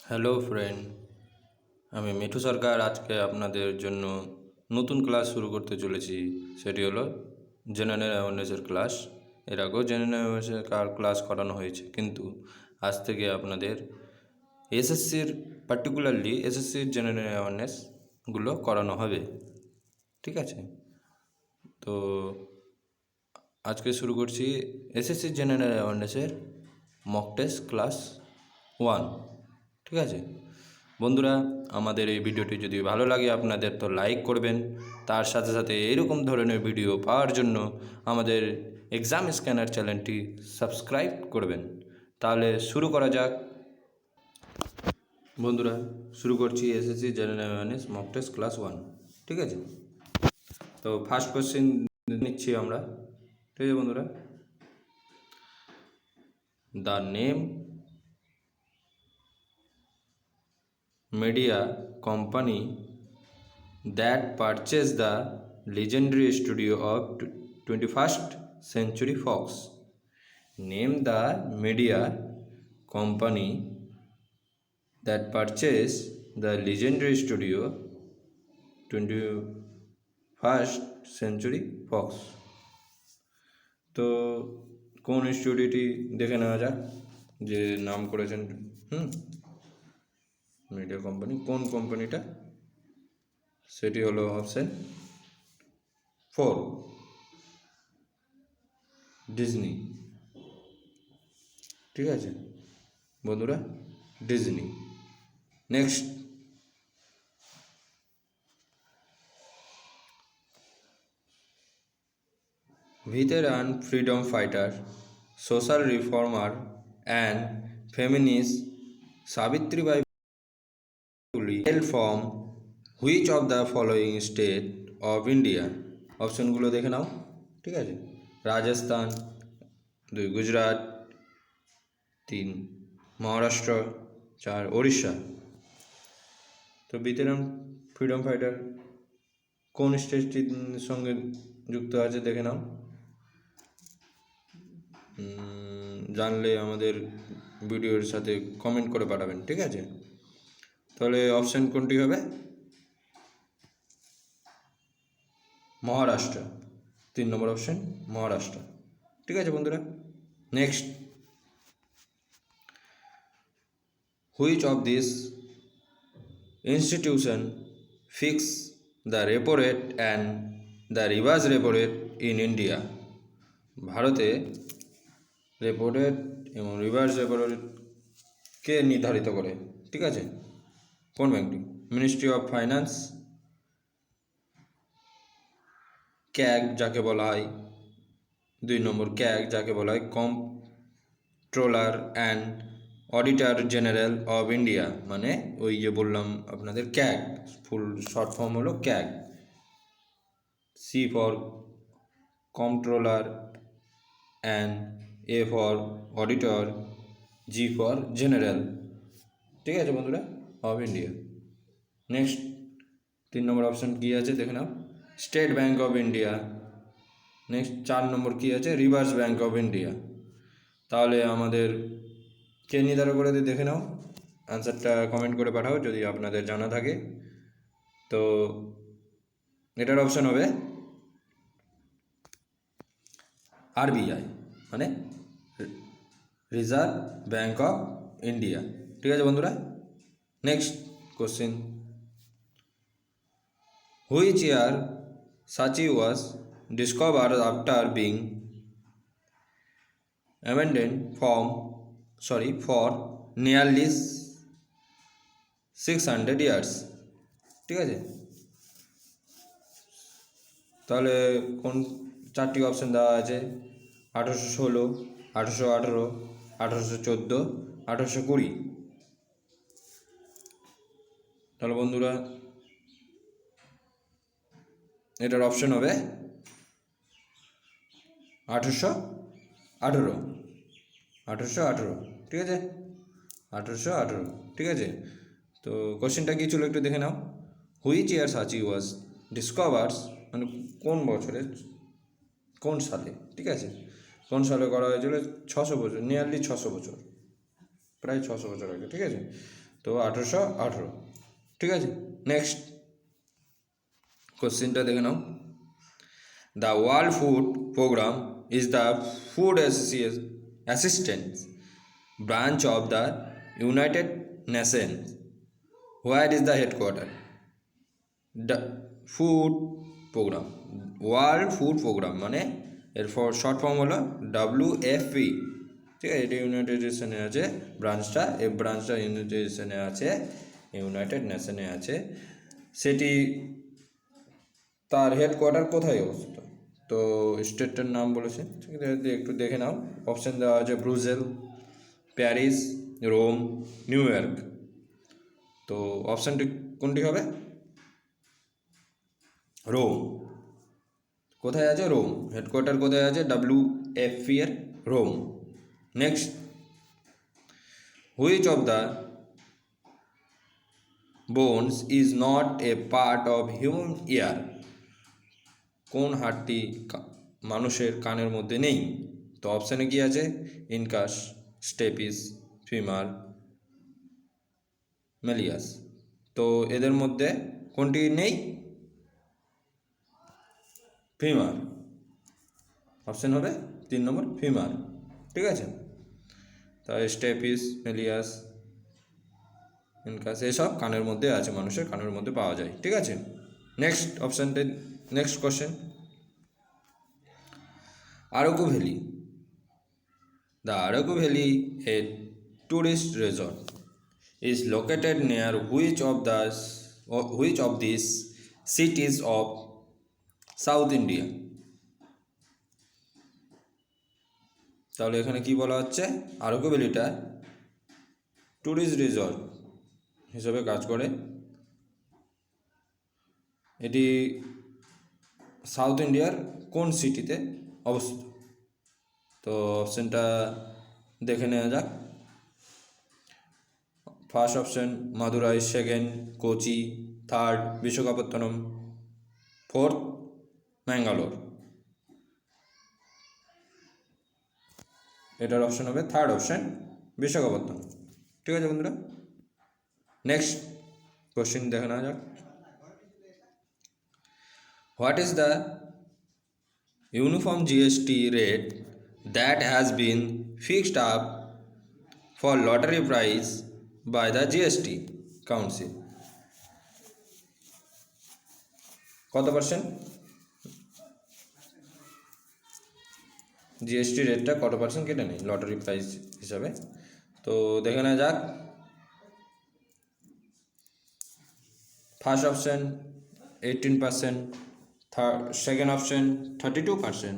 Hello friend, আমি মিঠু সরকার আজকে আপনাদের জন্য নতুন ক্লাস শুরু করতে চলেছি। সেটি হলো জেনারেল অ্যাওয়ারনেসের ক্লাস। এর আগেও জেনারেল অ্যাওয়ারনেসের ক্লাস করানো হয়েছে, কিন্তু আজ থেকে আপনাদের এসএসসির পার্টিকুলারলি এসএসসির জেনারেল অ্যাওয়ারনেসগুলো করানো হবে। ঠিক আছে, তো আজকে শুরু করছি এসএসসির জেনারেল অ্যাওয়ারনেসের মক টেস্ট ক্লাস 1। ঠিক আছে বন্ধুরা, আমাদের এই ভিডিওটি যদি ভালো লাগে আপনাদের তো লাইক করবেন, তার সাথে সাথে এরকম ধরনের ভিডিও পাওয়ার জন্য আমাদের এক্সাম স্ক্যানার চ্যানেলটি সাবস্ক্রাইব করবেন। তাহলে শুরু করা যাক। বন্ধুরা, শুরু করছি SSC general awareness mock test class 1। ঠিক আছে, তো ফার্স্ট কোশ্চেন নিচ্ছি আমরা। ঠিক আছে বন্ধুরা, the name media company that purchased the legendary studio of 21st Century Fox. Name the media company that purchased the legendary studio 21st Century Fox. তো কোন স্টুডিওটি দেখে নেওয়া যাক যে নাম করেছেন। মিডিয়া কোম্পানি, কোন কোম্পানিটা? সেটি হলো অপশন 4, ডিজনি। ঠিক আছে বন্ধুরা, Disney. Next, veteran freedom fighter, social reformer and feminist Savitribai Phule hailed from which of the following state of India? অপশনগুলো দেখে নাও। ঠিক আছে, রাজস্থান, 2 গুজরাট, 3 মহারাষ্ট্র, 4 ওড়িশা। তো ভেটেরান ফ্রিডম ফাইটার কোন স্টেটটির সঙ্গে যুক্ত আছে দেখে নাও। জানলে আমাদের ভিডিওর সাথে কমেন্ট করে পাঠাবেন। ঠিক আছে, তাহলে অপশান কোনটি হবে? মহারাষ্ট্র, 3 নম্বর অপশান মহারাষ্ট্র। ঠিক আছে বন্ধুরা, next, which of this institution fix the repo rate and the reverse repo rate in India? ভারতে রেপো রেট এবং রিভার্স রেপো রেট কে নির্ধারিত করে? ঠিক আছে, কোন ব্যাংকটি? মিনিস্ট্রি অফ ফাইন্যান্স, ক্যাগ যাকে বলা হয়, 2 নম্বর ক্যাগ যাকে বলা হয় Comptroller and Auditor General of India, মানে ওই যে বললাম আপনাদের ক্যাগ, ফুল শর্ট ফর্ম হলো CAG. C for Comptroller and A for Auditor, G for General. ঠিক আছে বন্ধুরা, of India. Next, 3 number option কী আছে দেখে নাও, State Bank of India. Next 4 number কী আছে? Reserve Bank of India. তাহলে আমাদের কে নির্ধারণ করে দেখে নাও, অ্যান্সারটা কমেন্ট করে পাঠাও যদি আপনাদের জানা থাকে। তো এটার অপশান হবে আরবিআই, মানে রিজার্ভ ব্যাঙ্ক অফ ইন্ডিয়া। ঠিক আছে বন্ধুরা, নেক্সট কোশ্চেন, হুইচ ইয়ার সাচি was discover after being abandoned for nearly 600 years? ঠিক আছে, তাহলে কোন 4টি অপশান দেওয়া আছে? 1816, 1818, 1814, 1820। তাহলে বন্ধুরা এটার অপশান হবে 1818, 1818। ঠিক আছে, 1818। ঠিক আছে, তো কোশ্চেনটা কী ছিল একটু দেখে নাও। হুইচ ইয়ার সাচি ওয়াজ ডিসকভার্স, মানে কোন বছরে, কোন সালে? ঠিক আছে, কোন সালে করা হয়েছিল? 600 বছর, নিয়ারলি 600 বছর, প্রায় 600 বছর আগে। ঠিক আছে, তো 1818। ঠিক আছে, নেক্সট কোশ্চেনটা দেখে নাও। The World Food Programme is the food assistance branch of the United Nations. Where is the headquarter? The food programme, World Food Programme মানে এর শর্ট ফর্ম হলো WFP। ঠিক আছে, এটা ইউনাইটেড নেশনে আছে ব্রাঞ্চটা, এই ব্রাঞ্চটা ইউনাইটেড নেশনে আছে, ইউনাইটেড নেশনে আছে। সেটি তার হেডকোয়ার্টার কোথায় অবস্থিত? তো স্টেটটার নাম বলেছে, ঠিক আছে, একটু দেখে নাও। অপশান দেওয়া আছে ব্রুসেল, প্যারিস, রোম, নিউ ইয়র্ক। তো অপশানটি কোনটি হবে? রোম। কোথায় আছে? রোম। হেডকোয়ার্টার কোথায় আছে? WFP এর Rome. Next, which of the bones is not a part of human ear? কোন হাড়টি মানুষের কানের মধ্যে নেই? তো অপশানে কি আছে? Incus, stapes, femur, malleus. তো এদের মধ্যে কোনটি নেই? ফিমার। অপশান হবে 3 নম্বর ফিমার। ঠিক আছে, তাই স্টেপিস, মেলিয়াস, ইনকাস এসব কানের মধ্যে আছে, মানুষের কানের মধ্যে পাওয়া যায়। ঠিক আছে, নেক্সট অপশানটা, next question. Araku valley, the Araku valley A tourist resort is located near which of these cities of South India? তাহলে এখানে কি বলা হচ্ছে? আরাকু ভ্যালিটা ট্যুরিস্ট রিসর্ট হিসেবে কাজ করে। এটি সাউথ ইন্ডিয়ার কোন সিটিতে অবস্থিত? তো অপশানটা দেখে নেওয়া যাক। First option Madurai, second Kochi, third Visakhapatnam, fourth Mangalore. এটার অপশান হবে থার্ড অপশান বিশাখাপত্তনম। ঠিক আছে বন্ধুরা, নেক্সট কোশ্চেন দেখে নেওয়া যাক। What is the uniform GST rate that has been fixed up for lottery prize by the GST Council? কত পার্সেন্ট GST রেটটা কত পার্সেন্ট কেটে নেই লটারি প্রাইস হিসাবে? তো দেখে নেওয়া যাক। First option 18%, second option 32%,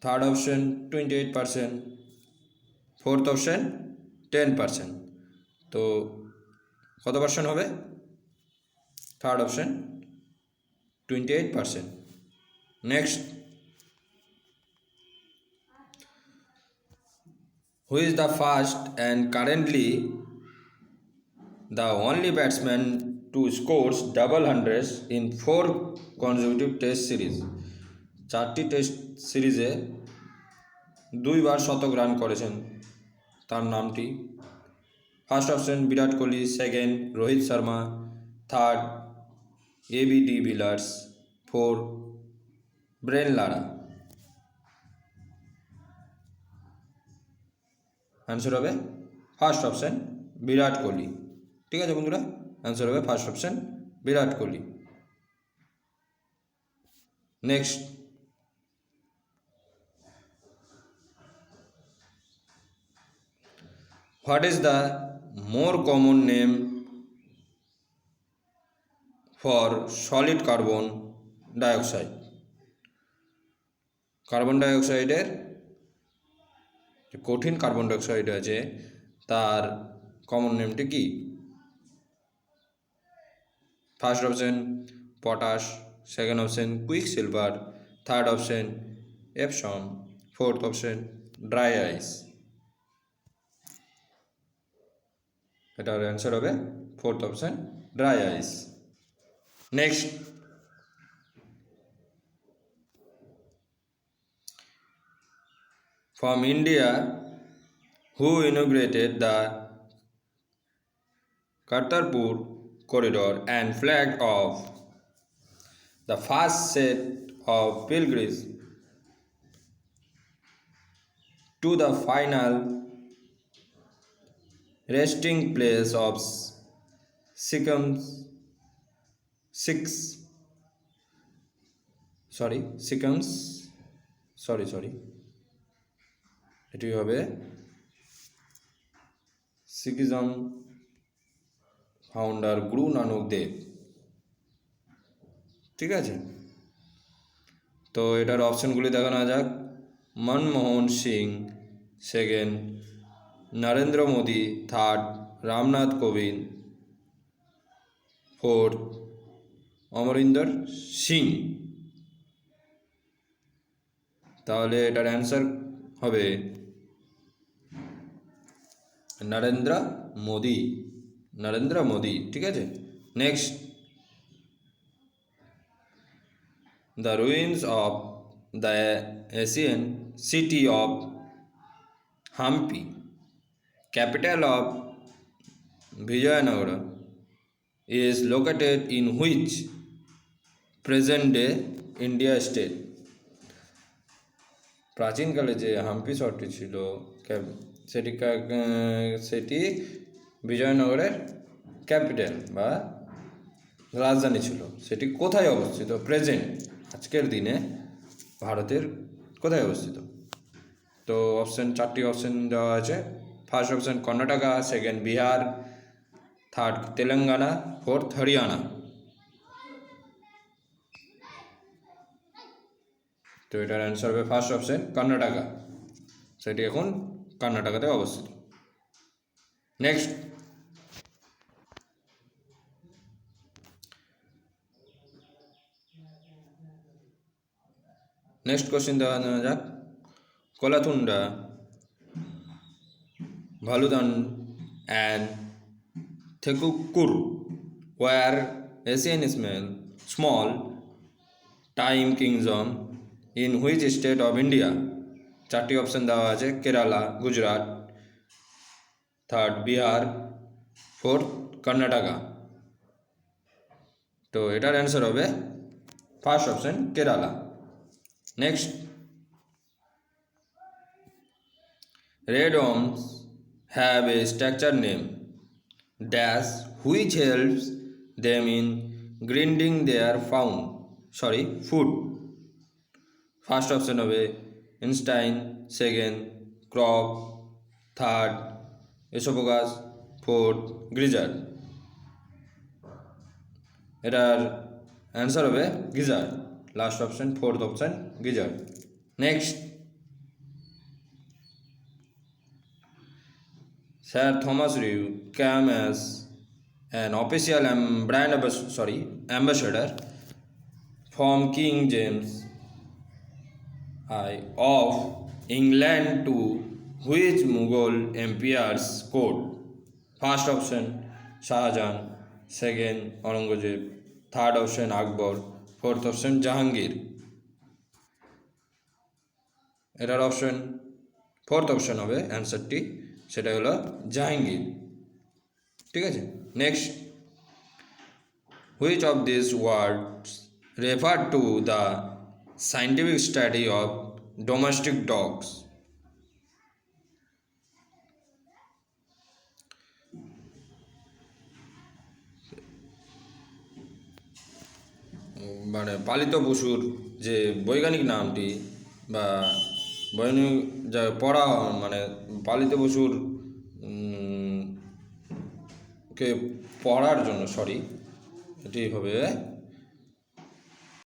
third option 28%, fourth option 10%। তো কত পার্সেন্ট হবে? Third option 28%। Next, who is the first and currently the only batsman to score double hundreds in 4 consecutive test series? 4টি test সিরিজে 2বার শতক রান করেছেন, তার নামটি? First option Virat Kohli, second Rohit Sharma, third AB de Villiers, fourth Brian Lara. Answer হবে first option Virat Kohli. ঠিক আছে বন্ধুরা, অ্যান্সার হবে first option Virat Kohli. Next, what is the more common name for solid carbon dioxide? Carbon ডাইঅক্সাইডের যে কঠিন কার্বন ডাইঅক্সাইড আছে তার কমন নেমটি কি? First option potash, second option quick silver, third option Epsom, fourth option dry ice. এটার answer হবে fourth option dry ice. Next, from India who inaugurated the Kartarpur corridor and flagged off the first set of pilgrims to the final resting place of Sikhs. এটি হবে সিকিজম founder Guru Nanak Dev. ঠিক আছে, তো এটার অপশনগুলি দেখানো যাক। Manmohan Singh second, Narendra Modi third, Ramnath Kovind fourth, Amarinder Singh. তাহলে এটার অ্যান্সার হবে নরেন্দ্র মোদী। ঠিক আছে, next, the ruins of the ancient city of Hampi, capital of Vijayanagara, is located in which present-day India state? প্রাচীনকালে যে হাম্পি শহরটি ছিল সেটি বিজয়নগরের ক্যাপিটাল বা রাজধানী ছিল। সেটি কোথায় অবস্থিত? প্রেজেন্ট, আজকের দিনে ভারতের কোথায় অবস্থিত? তো চারটি অপশন দেওয়া আছে। First option Karnataka, second Bihar, third Telangana, fourth Haryana. তো এটার অ্যান্সার হবে ফার্স্ট অপশন কর্ণাটকা। সেটি এখন কর্ণাটকাতে অবস্থিত। নেক্সট, কোশ্চেন দেওয়া যাক। কোলাথুন্ডা, ভালুদান and Thekukkur were Asian small time kingdom in which state of India? চারটি অপশন দেওয়া আছে। Kerala, Gujarat, third Bihar, fourth Karnataka. তো এটার অ্যান্সার হবে first option Kerala. Next, red worms have a structured name dash which helps them in grinding their food. First option হবে intestine, second crop, third oesophagus, fourth গ্রিজার। এটার answer হবে গিজার। লাস্ট অপশন, ফোর্থ অপশন গিজার। Next, Sir Thomas Rew came as an official brand ambassador from King James I of England to which Mughal empire's court? First option Shahjahan, second Aurangzeb, third option Akbar, fourth option Jahangir. এটার option fourth option হবে অ্যান্সারটি, সেটা হলো জাহাঙ্গীর। ঠিক আছে, next, which of this words refer to the scientific study of domestic dogs? মানে পালিত পশুর যে বৈজ্ঞানিক নামটি বা বৈজ্ঞানিক যা পড়া মানে পালিত পশুর কে পড়ার জন্য এটি হবে